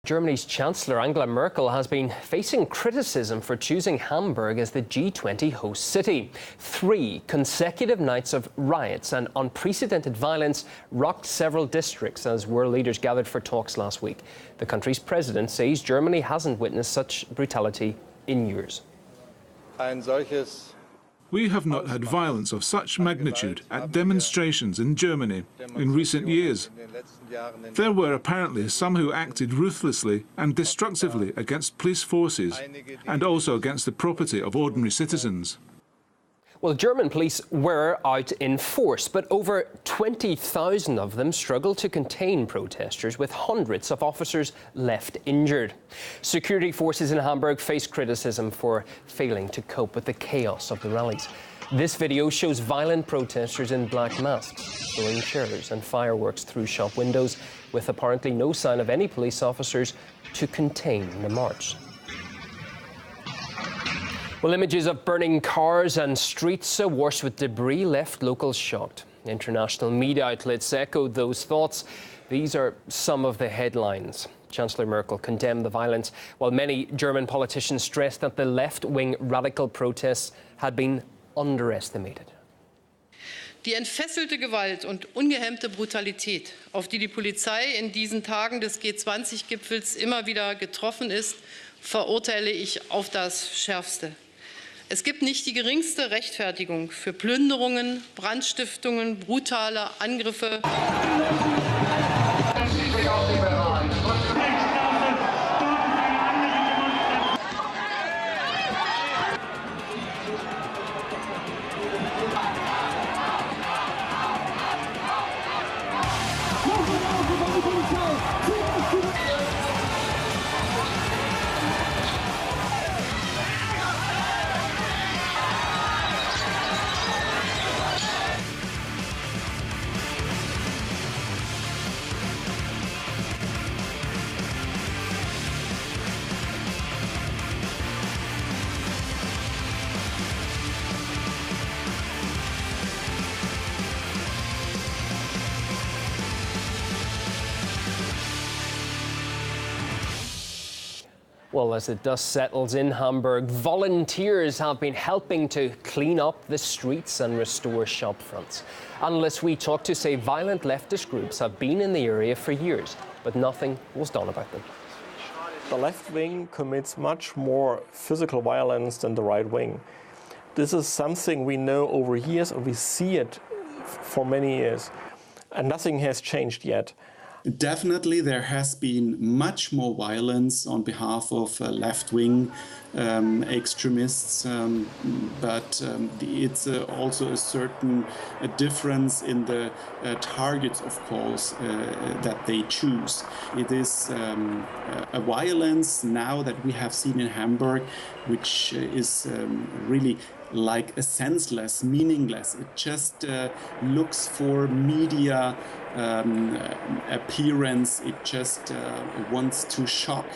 Germany's Chancellor Angela Merkel has been facing criticism for choosing Hamburg as the G20 host city. 3 consecutive nights of riots and unprecedented violence rocked several districts as world leaders gathered for talks last week. The country's president says Germany hasn't witnessed such brutality in years. We have not had violence of such magnitude at demonstrations in Germany in recent years. There were apparently some who acted ruthlessly and destructively against police forces and also against the property of ordinary citizens. Well, German police were out in force, but over 20,000 of them struggled to contain protesters, with hundreds of officers left injured. Security forces in Hamburg face criticism for failing to cope with the chaos of the rallies. This video shows violent protesters in black masks throwing chairs and fireworks through shop windows, with apparently no sign of any police officers to contain the march. Well, images of burning cars and streets awash with debris left locals shocked. International media outlets echoed those thoughts. These are some of the headlines. Chancellor Merkel condemned the violence, while many German politicians stressed that the left-wing radical protests had been underestimated. Die entfesselte Gewalt und ungehemmte Brutalität, auf die die Polizei in diesen Tagen des G20-Gipfels immer wieder getroffen ist, verurteile ich auf das Schärfste. Es gibt nicht die geringste Rechtfertigung für Plünderungen, Brandstiftungen, brutale Angriffe. Well, as the dust settles in Hamburg, volunteers have been helping to clean up the streets and restore shop fronts. Analysts we talked to say violent leftist groups have been in the area for years, but nothing was done about them. The left wing commits much more physical violence than the right wing. This is something we know over years, and we see it for many years, and nothing has changed yet. Definitely, there has been much more violence on behalf of left-wing extremists, but it's also a certain difference in the targets, of course, that they choose. It is a violence now that we have seen in Hamburg, which is really like a senseless, meaningless. It just looks for media appearance. It just wants to shock.